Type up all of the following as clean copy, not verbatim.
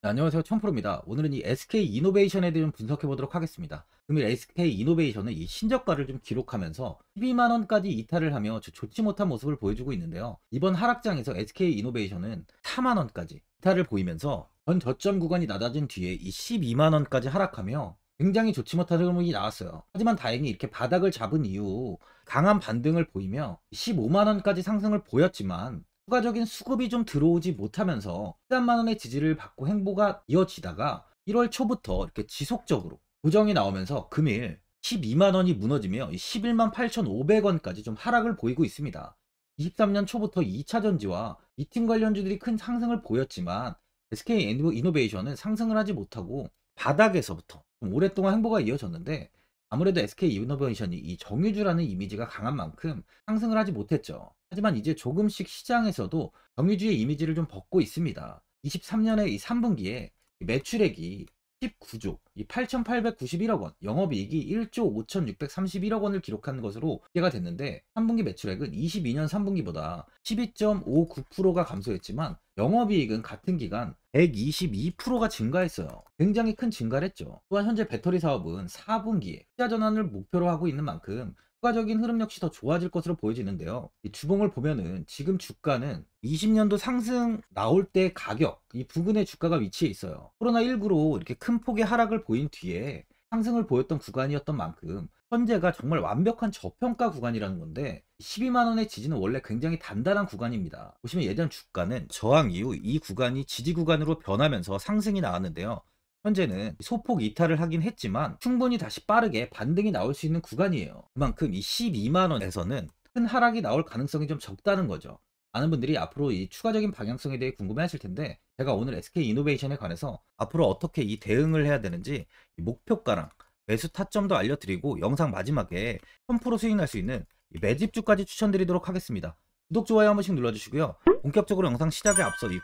네, 안녕하세요. 천프로입니다. 오늘은 이 SK 이노베이션에 대해 좀 분석해 보도록 하겠습니다. 금일 SK 이노베이션은 이 신저가를 좀 기록하면서 12만 원까지 이탈을 하며 좋지 못한 모습을 보여주고 있는데요. 이번 하락장에서 SK 이노베이션은 4만 원까지 이탈을 보이면서 전 저점 구간이 낮아진 뒤에 이 12만 원까지 하락하며 굉장히 좋지 못한 흐름이 나왔어요. 하지만 다행히 이렇게 바닥을 잡은 이후 강한 반등을 보이며 15만 원까지 상승을 보였지만 추가적인 수급이 좀 들어오지 못하면서 13만 원의 지지를 받고 행보가 이어지다가 1월 초부터 이렇게 지속적으로 고정이 나오면서 금일 12만 원이 무너지며 11만 8,500원까지 좀 하락을 보이고 있습니다. 23년 초부터 2차 전지와 미팅 관련주들이 큰 상승을 보였지만 SK 이노베이션은 상승을 하지 못하고 바닥에서부터 좀 오랫동안 행보가 이어졌는데, 아무래도 SK 이노베이션이 이 정유주라는 이미지가 강한 만큼 상승을 하지 못했죠. 하지만 이제 조금씩 시장에서도 정유주의 이미지를 좀 벗고 있습니다. 23년의 이 3분기에 매출액이 19조, 이 8,891억 원, 영업이익이 1조 5,631억 원을 기록한 것으로 공개가 됐는데, 3분기 매출액은 22년 3분기보다 12.59%가 감소했지만 영업이익은 같은 기간 122%가 증가했어요. 굉장히 큰 증가를 했죠. 또한 현재 배터리 사업은 4분기에 투자 전환을 목표로 하고 있는 만큼 추가적인 흐름 역시 더 좋아질 것으로 보여지는데요. 이 주봉을 보면은 지금 주가는 20년도 상승 나올 때 가격, 이 부근에 주가가 위치해 있어요. 코로나19로 이렇게 큰 폭의 하락을 보인 뒤에 상승을 보였던 구간이었던 만큼 현재가 정말 완벽한 저평가 구간이라는 건데, 12만 원의 지지는 원래 굉장히 단단한 구간입니다. 보시면 예전 주가는 저항 이후 이 구간이 지지 구간으로 변하면서 상승이 나왔는데요. 현재는 소폭 이탈을 하긴 했지만 충분히 다시 빠르게 반등이 나올 수 있는 구간이에요. 그만큼 이 12만 원에서는 큰 하락이 나올 가능성이 좀 적다는 거죠. 많은 분들이 앞으로 이 추가적인 방향성에 대해 궁금해 하실 텐데, 제가 오늘 SK 이노베이션에 관해서 앞으로 어떻게 이 대응을 해야 되는지 이 목표가랑 매수 타점도 알려드리고, 영상 마지막에 1000% 수익 날 수 있는 이 매집주까지 추천드리도록 하겠습니다. 구독, 좋아요 한 번씩 눌러주시고요. 본격적으로 영상 시작에 앞서 이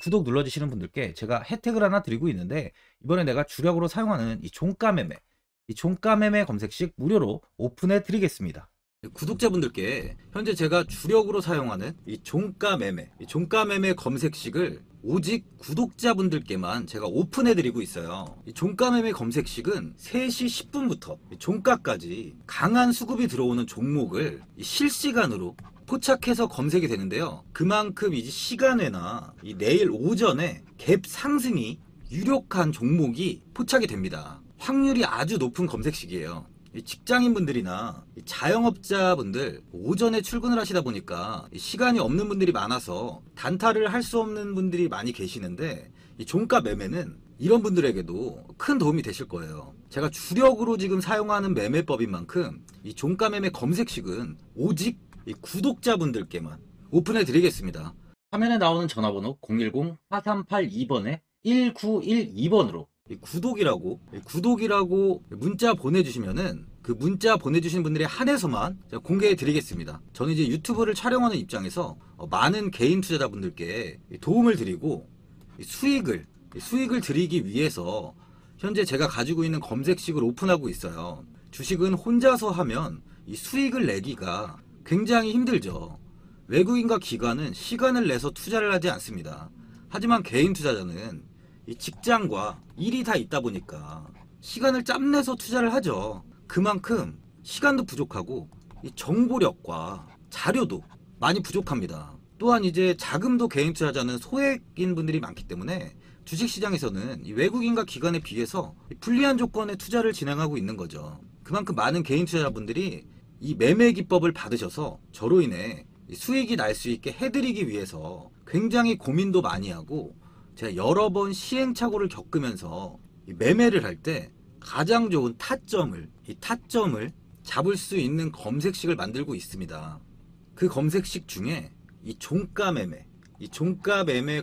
구독 눌러주시는 분들께 제가 혜택을 하나 드리고 있는데, 이번에 내가 주력으로 사용하는 이 종가매매, 이 종가매매 검색식 무료로 오픈해 드리겠습니다. 구독자분들께 현재 제가 주력으로 사용하는 이 종가매매 검색식을 오직 구독자분들께만 제가 오픈해 드리고 있어요. 이 종가매매 검색식은 3시 10분부터 종가까지 강한 수급이 들어오는 종목을 실시간으로 포착해서 검색이 되는데요. 그만큼 이제 시간에나 이 내일 오전에 갭 상승이 유력한 종목이 포착이 됩니다. 확률이 아주 높은 검색식이에요. 직장인분들이나 자영업자분들 오전에 출근을 하시다 보니까 시간이 없는 분들이 많아서 단타를 할 수 없는 분들이 많이 계시는데, 이 종가 매매는 이런 분들에게도 큰 도움이 되실 거예요. 제가 주력으로 지금 사용하는 매매법인 만큼 이 종가 매매 검색식은 오직 이 구독자분들께만 오픈해 드리겠습니다. 화면에 나오는 전화번호 010-4382번에 1912번으로 구독이라고 문자 보내주시면은 그 문자 보내주신 분들에 한해서만 제가 공개해 드리겠습니다. 저는 이제 유튜브를 촬영하는 입장에서 많은 개인 투자자분들께 도움을 드리고 수익을 드리기 위해서 현재 제가 가지고 있는 검색식을 오픈하고 있어요. 주식은 혼자서 하면 이 수익을 내기가 굉장히 힘들죠. 외국인과 기관은 시간을 내서 투자를 하지 않습니다. 하지만 개인 투자자는 이 직장과 일이 다 있다 보니까 시간을 짬내서 투자를 하죠. 그만큼 시간도 부족하고 이 정보력과 자료도 많이 부족합니다. 또한 이제 자금도 개인 투자자는 소액인 분들이 많기 때문에 주식시장에서는 이 외국인과 기관에 비해서 불리한 조건에 투자를 진행하고 있는 거죠. 그만큼 많은 개인 투자자분들이 이 매매 기법을 받으셔서 저로 인해 수익이 날 수 있게 해드리기 위해서 굉장히 고민도 많이 하고, 제가 여러 번 시행착오를 겪으면서 매매를 할 때 가장 좋은 타점을 잡을 수 있는 검색식을 만들고 있습니다. 그 검색식 중에 이 종가매매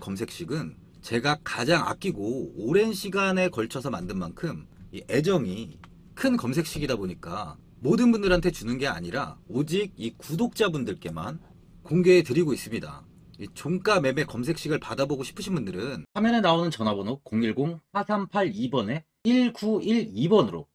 검색식은 제가 가장 아끼고 오랜 시간에 걸쳐서 만든 만큼 이 애정이 큰 검색식이다 보니까 모든 분들한테 주는 게 아니라 오직 이 구독자분들께만 공개해 드리고 있습니다. 이 종가 매매 검색식을 받아보고 싶으신 분들은 화면에 나오는 전화번호 010-4382번에 1912번으로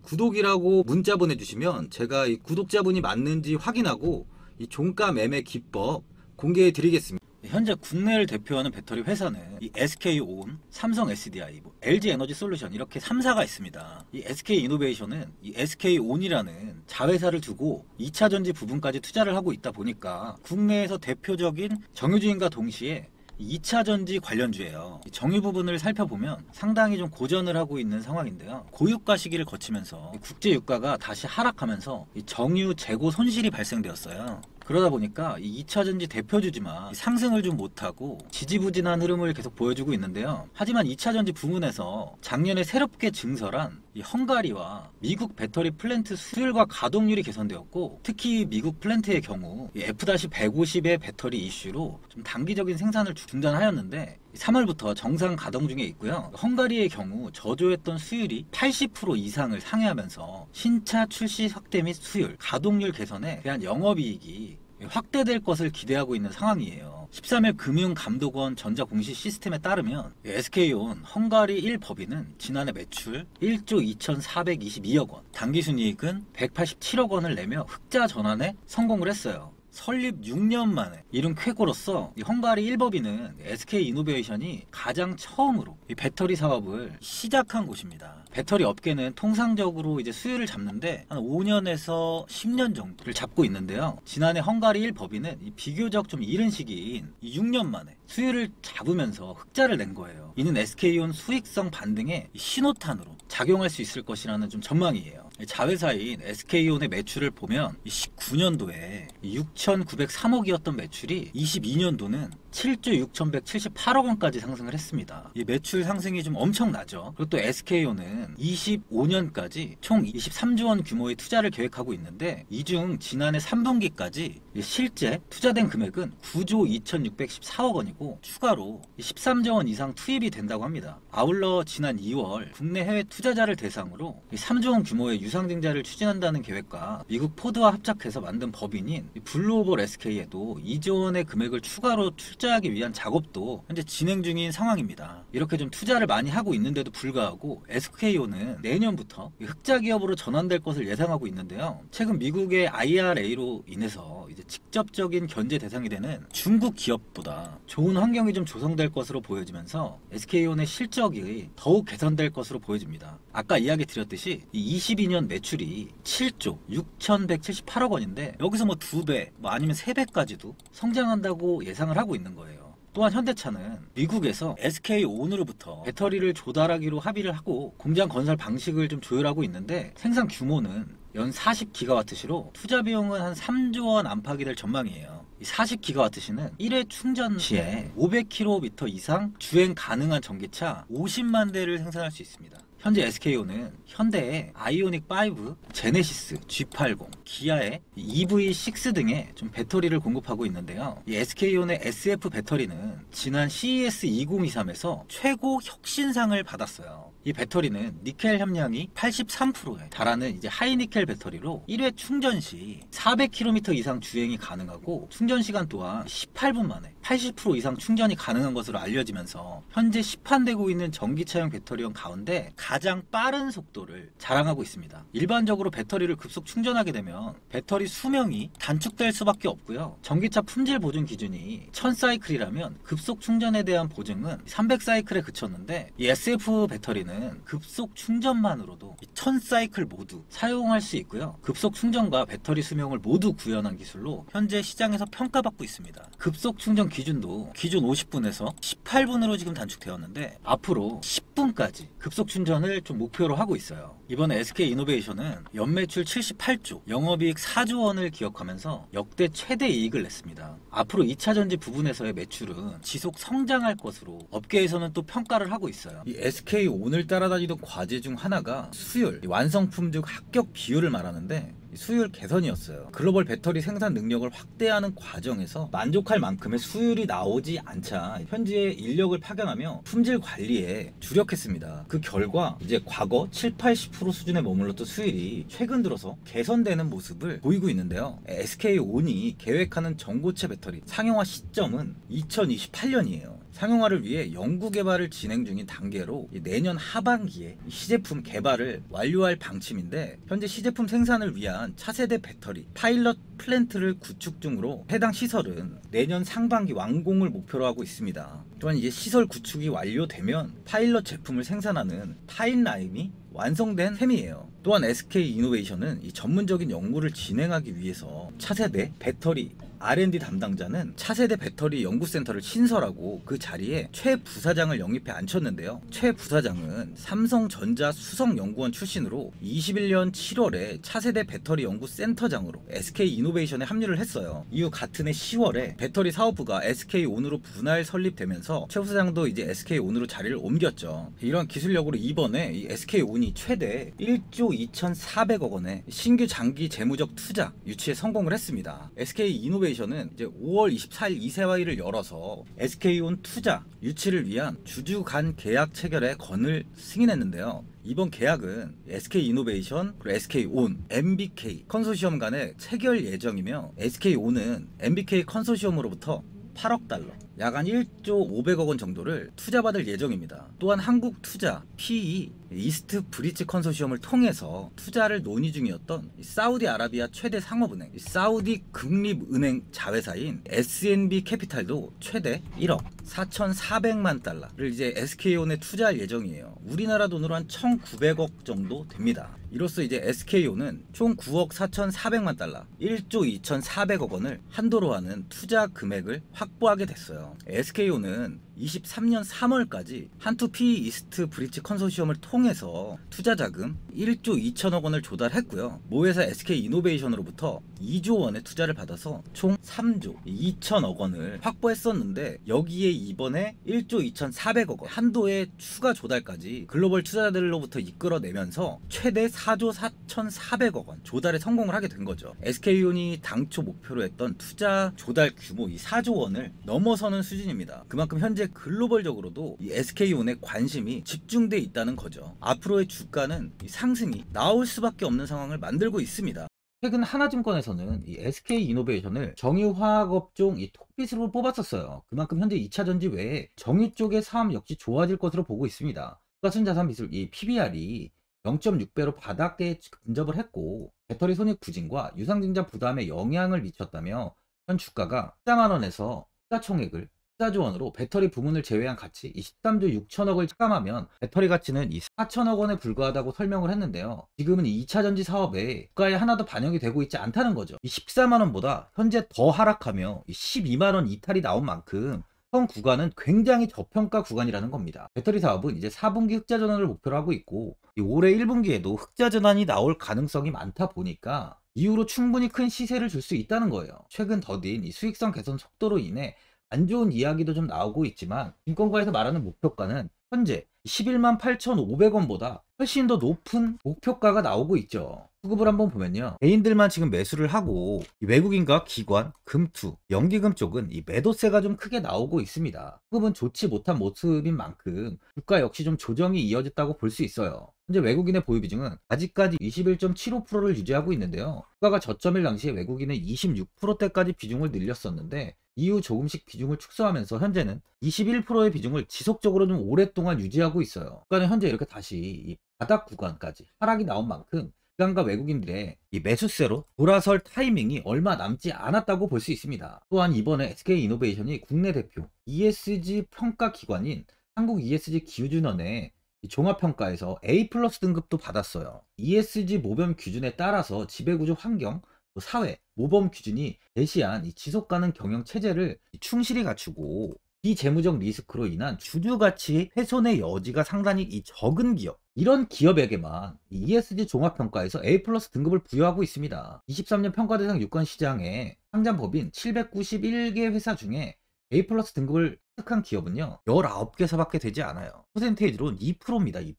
구독이라고 문자 보내주시면 제가 이 구독자분이 맞는지 확인하고 이 종가 매매 기법 공개해 드리겠습니다. 현재 국내를 대표하는 배터리 회사는 이 SK온, 삼성 SDI, LG 에너지 솔루션 이렇게 3사가 있습니다. 이 SK 이노베이션은 이 SK온이라는 자회사를 두고 2차 전지 부분까지 투자를 하고 있다 보니까 국내에서 대표적인 정유주인과 동시에 2차 전지 관련주예요. 정유 부분을 살펴보면 상당히 좀 고전을 하고 있는 상황인데요. 고유가 시기를 거치면서 국제 유가가 다시 하락하면서 정유 재고 손실이 발생되었어요. 그러다 보니까 이 2차 전지 대표주지만 상승을 좀 못하고 지지부진한 흐름을 계속 보여주고 있는데요. 하지만 2차 전지 부문에서 작년에 새롭게 증설한 이 헝가리와 미국 배터리 플랜트 수율과 가동률이 개선되었고, 특히 미국 플랜트의 경우 F-150의 배터리 이슈로 좀 단기적인 생산을 중단하였는데 3월부터 정상 가동 중에 있고요. 헝가리의 경우 저조했던 수율이 80% 이상을 상회하면서 신차 출시 확대 및 수율, 가동률 개선에 대한 영업이익이 확대될 것을 기대하고 있는 상황이에요. 13일 금융감독원 전자공시 시스템에 따르면 SK온 헝가리 1법인은 지난해 매출 1조 2,422억 원, 당기순이익은 187억 원을 내며 흑자 전환에 성공을 했어요. 설립 6년 만에 이룬 쾌거로서 이 헝가리 1법인은 SK 이노베이션이 가장 처음으로 이 배터리 사업을 시작한 곳입니다. 배터리 업계는 통상적으로 이제 수율을 잡는데 한 5년에서 10년 정도를 잡고 있는데요. 지난해 헝가리 1법인은 이 비교적 좀 이른 시기인 이 6년 만에 수율을 잡으면서 흑자를 낸 거예요. 이는 SK온 수익성 반등의 신호탄으로 작용할 수 있을 것이라는 좀 전망이에요. 자회사인 SK온의 매출을 보면 19년도에 6,903억이었던 매출이 22년도는 7조 6,178억 원까지 상승을 했습니다. 이 매출 상승이 좀 엄청나죠. 그리고 또 SK온은 25년까지 총 23조 원 규모의 투자를 계획하고 있는데, 이 중 지난해 3분기까지 실제 투자된 금액은 9조 2,614억 원이고 추가로 13조 원 이상 투입이 된다고 합니다. 아울러 지난 2월 국내 해외 투자자를 대상으로 3조 원 규모의 유상증자를 추진한다는 계획과 미국 포드와 합작해서 만든 법인인 블루오벌 SK에도 2조 원의 금액을 추가로 투자하기 위한 작업도 현재 진행 중인 상황입니다. 이렇게 좀 투자를 많이 하고 있는데도 불구하고 SK온은 내년부터 흑자 기업으로 전환될 것을 예상하고 있는데요. 최근 미국의 IRA로 인해서 이제 직접적인 견제 대상이 되는 중국 기업보다 좋은 환경이 좀 조성될 것으로 보여지면서 SK온의 실적이 더욱 개선될 것으로 보여집니다. 아까 이야기 드렸듯이 이 22년 매출이 7조 6,178억 원인데 여기서 뭐 2배, 뭐 아니면 3배까지도 성장한다고 예상을 하고 있는 거예요. 또한 현대차는 미국에서 SK온으로부터 배터리를 조달하기로 합의를 하고 공장 건설 방식을 좀 조율하고 있는데, 생산 규모는 연 40기가와트시로 투자 비용은 한 3조 원 안팎이 될 전망이에요. 이 40기가와트시는 1회 충전 시에 500km 이상 주행 가능한 전기차 50만 대를 생산할 수 있습니다. 현재 SK온은 현대의 아이오닉 5, 제네시스, G80, 기아의 EV6 등의 좀 배터리를 공급하고 있는데요. 이 SK온의 SF 배터리는 지난 CES 2023에서 최고 혁신상을 받았어요. 이 배터리는 니켈 함량이 83%에 달하는 이제 하이니켈 배터리로 1회 충전 시 400km 이상 주행이 가능하고 충전 시간 또한 18분 만에 80% 이상 충전이 가능한 것으로 알려지면서 현재 시판되고 있는 전기차용 배터리형 가운데 가장 빠른 속도를 자랑하고 있습니다. 일반적으로 배터리를 급속 충전하게 되면 배터리 수명이 단축될 수밖에 없고요. 전기차 품질 보증 기준이 1000사이클이라면 급속 충전에 대한 보증은 300사이클에 그쳤는데, 이 SF 배터리는 급속 충전만으로도 1000사이클 모두 사용할 수 있고요. 급속 충전과 배터리 수명을 모두 구현한 기술로 현재 시장에서 평가받고 있습니다. 급속 충전 기준도 기존 50분에서 18분으로 지금 단축되었는데 앞으로 10분까지 급속 충전을 좀 목표로 하고 있어요. 이번에 SK 이노베이션은 연매출 78조, 영업이익 4조 원을 기록하면서 역대 최대 이익을 냈습니다. 앞으로 2차 전지 부분에서의 매출은 지속 성장할 것으로 업계에서는 또 평가를 하고 있어요. 이 SK 오늘 따라다니던 과제 중 하나가 수율, 완성품 즉 합격 비율을 말하는데 수율 개선이었어요. 글로벌 배터리 생산 능력을 확대하는 과정에서 만족할 만큼의 수율이 나오지 않자 현지에 인력을 파견하며 품질 관리에 주력했습니다. 그 결과 이제 과거 7-80% 수준에 머물렀던 수율이 최근 들어서 개선되는 모습을 보이고 있는데요. SK온이 계획하는 전고체 배터리 상용화 시점은 2028년이에요. 상용화를 위해 연구 개발을 진행 중인 단계로 내년 하반기에 시제품 개발을 완료할 방침인데, 현재 시제품 생산을 위한 위한 차세대 배터리 파일럿 플랜트를 구축 중으로 해당 시설은 내년 상반기 완공을 목표로 하고 있습니다. 또한 이제 시설 구축이 완료되면 파일럿 제품을 생산하는 파일라인이 완성된 셈이에요. 또한 SK이노베이션은 이 전문적인 연구를 진행하기 위해서 차세대 배터리 R&D 담당자는 차세대 배터리 연구센터를 신설하고 그 자리에 최 부사장을 영입해 앉혔는데요. 최 부사장은 삼성전자 수석연구원 출신으로 21년 7월에 차세대 배터리 연구센터장으로 SK이노베이션에 합류를 했어요. 이후 같은 해 10월에 배터리 사업부가 SK온으로 분할 설립되면서 최 부사장도 이제 SK온으로 자리를 옮겼죠. 이런 기술력으로 이번에 이 SK온이 최대 1조 2,400억 원의 신규 장기 재무적 투자 유치에 성공을 했습니다. SK이노베이션은 이제 5월 24일 이사회를 열어서 SK온 투자 유치를 위한 주주 간 계약 체결에 건을 승인했는데요. 이번 계약은 SK이노베이션 그리고 SK온, MBK 컨소시엄 간의 체결 예정이며 SK온은 MBK 컨소시엄으로부터 8억 달러, 약 한 1조 500억 원 정도를 투자받을 예정입니다. 또한 한국투자, PE, 이스트 브리지 컨소시엄을 통해서 투자를 논의 중이었던 사우디아라비아 최대 상업은행, 사우디 국립은행 자회사인 SNB 캐피탈도 최대 1억 4,400만 달러를 이제 SK온에 투자할 예정이에요. 우리나라 돈으로 한 1,900억 정도 됩니다. 이로써 이제 SK온은 총 9억 4,400만 달러, 1조 2,400억 원을 한도로 하는 투자 금액을 확보하게 됐어요. SK온은 23년 3월까지 한투 PE 이스트 브리지 컨소시엄을 통해서 투자자금 1조 2천억 원을 조달했고요. 모회사 SK이노베이션으로부터 2조 원의 투자를 받아서 총 3조 2천억 원을 확보했었는데, 여기에 이번에 1조 2,400억 원 한도의 추가 조달까지 글로벌 투자자들로부터 이끌어내면서 최대 4조 4,400억 원 조달에 성공을 하게 된 거죠. SK온이 당초 목표로 했던 투자 조달 규모 이 4조 원을 넘어서는 수준입니다. 그만큼 현재 글로벌적으로도 이 SK온의 관심이 집중돼 있다는 거죠. 앞으로의 주가는 이 상승이 나올 수밖에 없는 상황을 만들고 있습니다. 최근 하나증권에서는 이 SK이노베이션을 정유화학업종 이 톡빗으로 뽑았었어요. 그만큼 현재 2차전지 외에 정유 쪽의 사업 역시 좋아질 것으로 보고 있습니다. 순자산미술 이 PBR이 0.6배로 바닥에 근접을 했고 배터리 손익 부진과 유상증자 부담에 영향을 미쳤다며 현 주가가 14만원에서 투자총액을 14조 원으로 배터리 부문을 제외한 가치 13조 6천억을 차감하면 배터리 가치는 4천억 원에 불과하다고 설명을 했는데요. 지금은 이 2차전지 사업에 주가에 하나도 반영이 되고 있지 않다는 거죠. 이 14만원보다 현재 더 하락하며 12만원 이탈이 나온 만큼 현 구간은 굉장히 저평가 구간이라는 겁니다. 배터리 사업은 이제 4분기 흑자 전환을 목표로 하고 있고 올해 1분기에도 흑자 전환이 나올 가능성이 많다 보니까 이후로 충분히 큰 시세를 줄 수 있다는 거예요. 최근 더딘 이 수익성 개선 속도로 인해 안 좋은 이야기도 좀 나오고 있지만 증권가에서 말하는 목표가는 현재 11만 8,500원보다 훨씬 더 높은 목표가가 나오고 있죠. 수급을 한번 보면요, 개인들만 지금 매수를 하고 외국인과 기관, 금투, 연기금 쪽은 이 매도세가 좀 크게 나오고 있습니다. 수급은 좋지 못한 모습인 만큼 주가 역시 좀 조정이 이어졌다고 볼 수 있어요. 현재 외국인의 보유 비중은 아직까지 21.75%를 유지하고 있는데요. 주가가 저점일 당시에 외국인은 26%대까지 비중을 늘렸었는데 이후 조금씩 비중을 축소하면서 현재는 21%의 비중을 지속적으로 좀 오랫동안 유지하고 있어요. 주가는 현재 이렇게 다시 이 바닥 구간까지 하락이 나온 만큼 기관과 외국인들의 이 매수세로 돌아설 타이밍이 얼마 남지 않았다고 볼 수 있습니다. 또한 이번에 SK이노베이션이 국내 대표 ESG 평가 기관인 한국 ESG 기준원의 종합평가에서 A+ 등급도 받았어요. ESG 모범 기준에 따라서 지배구조 환경, 사회, 모범 기준이 제시한 이 지속가능 경영 체제를 충실히 갖추고 비재무적 리스크로 인한 주주가치 훼손의 여지가 상당히 적은 기업, 이런 기업에게만 ESG 종합평가에서 A+ 등급을 부여하고 있습니다. 23년 평가대상 유권시장에 상장법인 791개 회사 중에 A+ 등급을 획득한 기업은요 19개사밖에 되지 않아요. 퍼센테이지로는 2%입니다. 2%.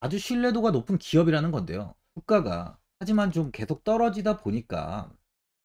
아주 신뢰도가 높은 기업이라는 건데요. 주가가 하지만 좀 계속 떨어지다 보니까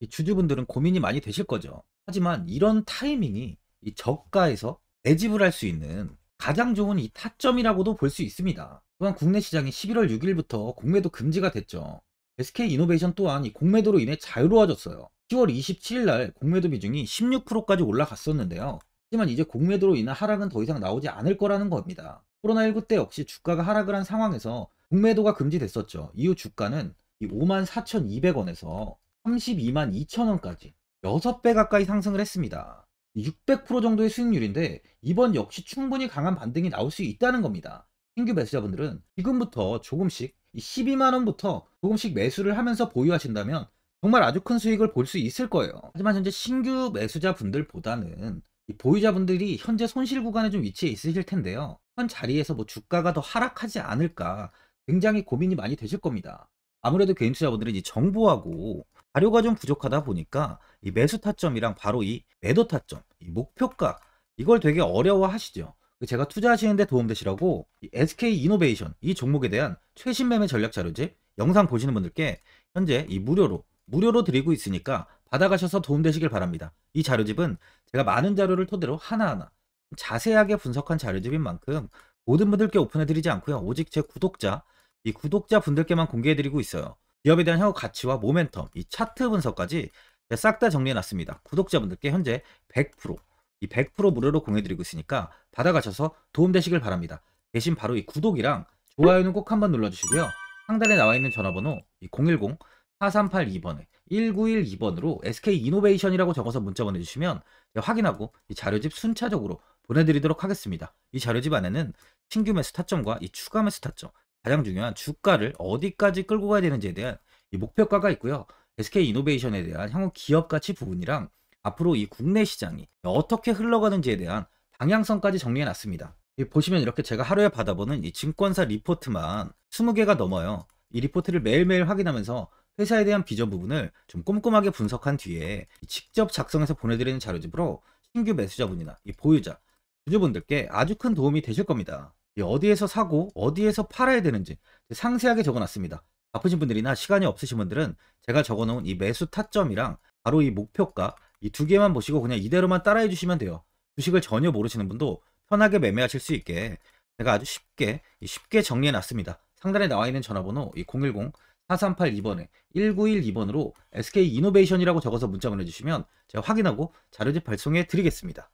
주주분들은 고민이 많이 되실 거죠. 하지만 이런 타이밍이 이 저가에서 매집을 할 수 있는 가장 좋은 이 타점이라고도 볼 수 있습니다. 또한 국내 시장이 11월 6일부터 공매도 금지가 됐죠. SK이노베이션 또한 이 공매도로 인해 자유로워졌어요. 10월 27일 날 공매도 비중이 16%까지 올라갔었는데요. 하지만 이제 공매도로 인한 하락은 더 이상 나오지 않을 거라는 겁니다. 코로나19 때 역시 주가가 하락을 한 상황에서 공매도가 금지됐었죠. 이후 주가는 이 54,200원에서 322,200원까지 6배 가까이 상승을 했습니다. 600% 정도의 수익률인데 이번 역시 충분히 강한 반등이 나올 수 있다는 겁니다. 신규 매수자분들은 지금부터 조금씩 12만 원부터 조금씩 매수를 하면서 보유하신다면 정말 아주 큰 수익을 볼 수 있을 거예요. 하지만 현재 신규 매수자분들보다는 이 보유자분들이 현재 손실 구간에 좀 위치해 있으실 텐데요. 현 자리에서 뭐 주가가 더 하락하지 않을까 굉장히 고민이 많이 되실 겁니다. 아무래도 개인 투자분들은 이 정보하고 자료가 좀 부족하다 보니까 이 매수 타점이랑 바로 이 매도 타점, 이 목표가 이걸 되게 어려워 하시죠. 제가 투자하시는데 도움되시라고 이 SK 이노베이션 이 종목에 대한 최신 매매 전략 자료집 영상 보시는 분들께 현재 이 무료로 드리고 있으니까 받아가셔서 도움되시길 바랍니다. 이 자료집은 제가 많은 자료를 토대로 하나하나 자세하게 분석한 자료집인 만큼 모든 분들께 오픈해드리지 않고요. 오직 제 이 구독자 분들께만 공개해드리고 있어요. 기업에 대한 향후 가치와 모멘텀, 이 차트 분석까지 싹 다 정리해놨습니다. 구독자분들께 현재 100% 무료로 공유해드리고 있으니까 받아가셔서 도움되시길 바랍니다. 대신 바로 이 구독이랑 좋아요는 꼭 한번 눌러주시고요. 상단에 나와있는 전화번호 010-4382번에 1912번으로 SK이노베이션이라고 적어서 문자 보내주시면 확인하고 이 자료집 순차적으로 보내드리도록 하겠습니다. 이 자료집 안에는 신규 매수 타점과 이 추가 매수 타점, 가장 중요한 주가를 어디까지 끌고 가야 되는지에 대한 이 목표가가 있고요. SK이노베이션에 대한 향후 기업 가치 부분이랑 앞으로 이 국내 시장이 어떻게 흘러가는지에 대한 방향성까지 정리해 놨습니다. 보시면 이렇게 제가 하루에 받아보는 이 증권사 리포트만 20개가 넘어요. 이 리포트를 매일매일 확인하면서 회사에 대한 비전 부분을 좀 꼼꼼하게 분석한 뒤에 직접 작성해서 보내드리는 자료집으로 신규 매수자분이나 이 보유자, 주주분들께 아주 큰 도움이 되실 겁니다. 어디에서 사고 어디에서 팔아야 되는지 상세하게 적어놨습니다. 바쁘신 분들이나 시간이 없으신 분들은 제가 적어놓은 이 매수 타점이랑 바로 이 목표가 이 두 개만 보시고 그냥 이대로만 따라해 주시면 돼요. 주식을 전혀 모르시는 분도 편하게 매매하실 수 있게 제가 아주 쉽게 정리해 놨습니다. 상단에 나와 있는 전화번호 010-4382번에 1912번으로 SK이노베이션이라고 적어서 문자 보내주시면 제가 확인하고 자료집 발송해 드리겠습니다.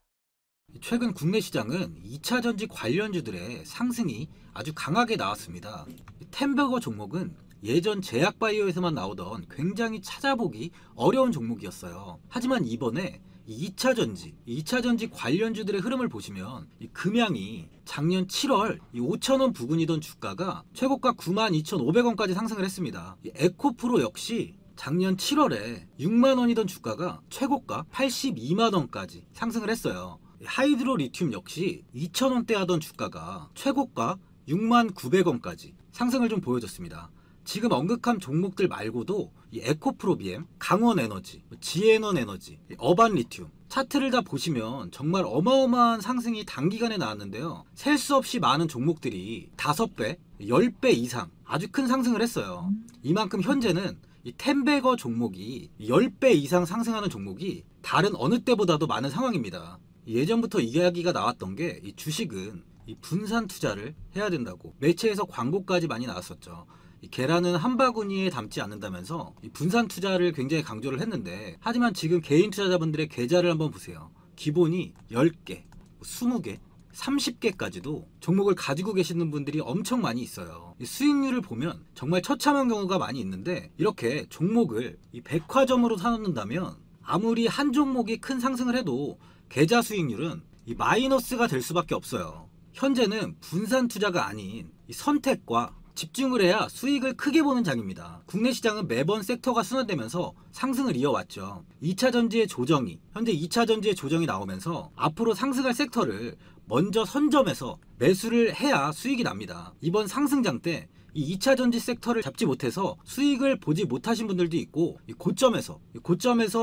최근 국내 시장은 2차 전지 관련주들의 상승이 아주 강하게 나왔습니다. 템버거 종목은 예전 제약바이오에서만 나오던 굉장히 찾아보기 어려운 종목이었어요. 하지만 이번에 2차 전지 관련주들의 흐름을 보시면 이 금양이 작년 7월 5,000원 부근이던 주가가 최고가 92,500원까지 상승을 했습니다. 에코프로 역시 작년 7월에 6만원이던 주가가 최고가 82만원까지 상승을 했어요. 하이드로 리튬 역시 2,000원대 하던 주가가 최고가 69,900원까지 상승을 좀 보여줬습니다. 지금 언급한 종목들 말고도 이 에코프로비엠, 강원에너지, 지에너에너지, 어반리튬 차트를 다 보시면 정말 어마어마한 상승이 단기간에 나왔는데요. 셀 수 없이 많은 종목들이 5배, 10배 이상 아주 큰 상승을 했어요. 이만큼 현재는 이 템베거 종목이 10배 이상 상승하는 종목이 다른 어느 때보다도 많은 상황입니다. 예전부터 이야기가 나왔던 게 이 주식은 이 분산 투자를 해야 된다고 매체에서 광고까지 많이 나왔었죠. 이 계란은 한 바구니에 담지 않는다면서 이 분산 투자를 굉장히 강조를 했는데, 하지만 지금 개인 투자자분들의 계좌를 한번 보세요. 기본이 10개, 20개, 30개까지도 종목을 가지고 계시는 분들이 엄청 많이 있어요. 이 수익률을 보면 정말 처참한 경우가 많이 있는데, 이렇게 종목을 이 백화점으로 사놓는다면 아무리 한 종목이 큰 상승을 해도 계좌 수익률은 이 마이너스가 될 수밖에 없어요. 현재는 분산 투자가 아닌 이 선택과 집중을 해야 수익을 크게 보는 장입니다. 국내 시장은 매번 섹터가 순환되면서 상승을 이어왔죠. 2차 전지의 조정이, 현재 2차 전지의 조정이 나오면서 앞으로 상승할 섹터를 먼저 선점해서 매수를 해야 수익이 납니다. 이번 상승장 때 이 2차 전지 섹터를 잡지 못해서 수익을 보지 못하신 분들도 있고, 이 고점에서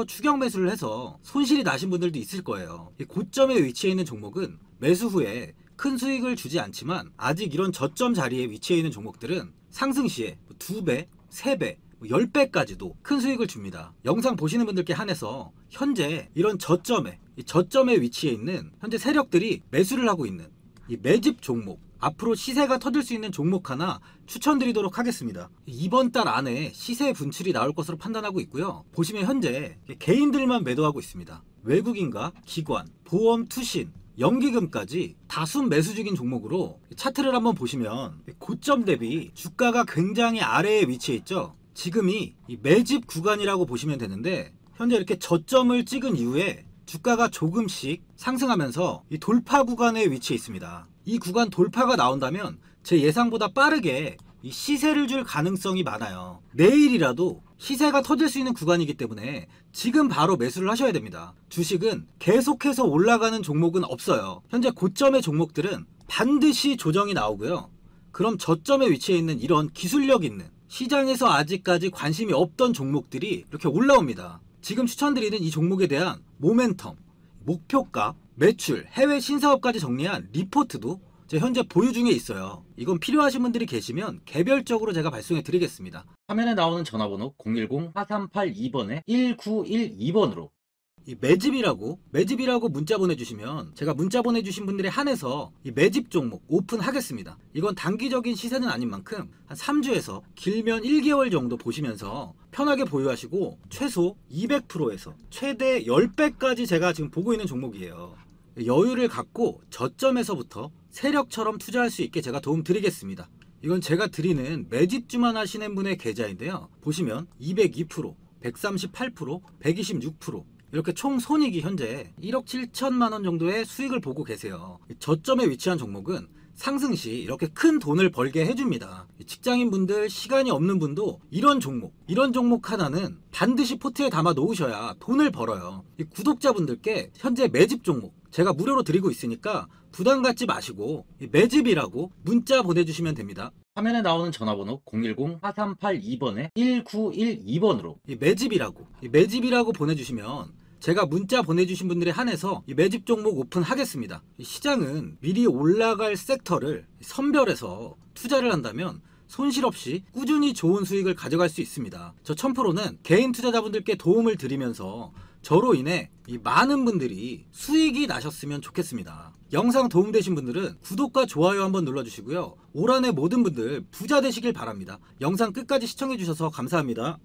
추격 매수를 해서 손실이 나신 분들도 있을 거예요. 이 고점에 위치해 있는 종목은 매수 후에 큰 수익을 주지 않지만, 아직 이런 저점 자리에 위치해 있는 종목들은 상승 시에 2배, 3배, 10배까지도 큰 수익을 줍니다. 영상 보시는 분들께 한해서 현재 이런 저점에 위치해 있는 현재 세력들이 매수를 하고 있는 이 매집 종목, 앞으로 시세가 터질 수 있는 종목 하나 추천드리도록 하겠습니다. 이번 달 안에 시세 분출이 나올 것으로 판단하고 있고요. 보시면 현재 개인들만 매도하고 있습니다. 외국인과 기관, 보험, 투신, 연기금까지 다수 매수 중인 종목으로 차트를 한번 보시면 고점 대비 주가가 굉장히 아래에 위치해 있죠. 지금이 이 매집 구간이라고 보시면 되는데, 현재 이렇게 저점을 찍은 이후에 주가가 조금씩 상승하면서 이 돌파 구간에 위치해 있습니다. 이 구간 돌파가 나온다면 제 예상보다 빠르게 이 시세를 줄 가능성이 많아요. 내일이라도 시세가 터질 수 있는 구간이기 때문에 지금 바로 매수를 하셔야 됩니다. 주식은 계속해서 올라가는 종목은 없어요. 현재 고점의 종목들은 반드시 조정이 나오고요. 그럼 저점에 위치해 있는 이런 기술력 있는, 시장에서 아직까지 관심이 없던 종목들이 이렇게 올라옵니다. 지금 추천드리는 이 종목에 대한 모멘텀, 목표가, 매출, 해외 신사업까지 정리한 리포트도 제 현재 보유 중에 있어요. 이건 필요하신 분들이 계시면 개별적으로 제가 발송해 드리겠습니다. 화면에 나오는 전화번호 010-4382번에 1912번으로 이 매집이라고 문자 보내주시면 제가 문자 보내주신 분들에 한해서 이 매집 종목 오픈하겠습니다. 이건 단기적인 시세는 아닌 만큼 한 3주에서 길면 1개월 정도 보시면서 편하게 보유하시고 최소 200%에서 최대 10배까지 제가 지금 보고 있는 종목이에요. 여유를 갖고 저점에서부터 세력처럼 투자할 수 있게 제가 도움 드리겠습니다. 이건 제가 드리는 매집주만 하시는 분의 계좌인데요. 보시면 202%, 138%, 126%, 이렇게 총 손익이 현재 1억 7천만 원 정도의 수익을 보고 계세요. 저점에 위치한 종목은 상승 시 이렇게 큰 돈을 벌게 해줍니다. 직장인분들, 시간이 없는 분도 이런 종목 하나는 반드시 포트에 담아 놓으셔야 돈을 벌어요. 구독자분들께 현재 매집 종목 제가 무료로 드리고 있으니까 부담 갖지 마시고 매집이라고 문자 보내주시면 됩니다. 화면에 나오는 전화번호 010-4382번에 1912번으로 매집이라고 보내주시면 제가 문자 보내주신 분들에 한해서 이 매집 종목 오픈하겠습니다. 시장은 미리 올라갈 섹터를 선별해서 투자를 한다면 손실 없이 꾸준히 좋은 수익을 가져갈 수 있습니다. 저 1000%는 개인 투자자분들께 도움을 드리면서 저로 인해 이 많은 분들이 수익이 나셨으면 좋겠습니다. 영상 도움되신 분들은 구독과 좋아요 한번 눌러주시고요. 올 한해 모든 분들 부자 되시길 바랍니다. 영상 끝까지 시청해주셔서 감사합니다.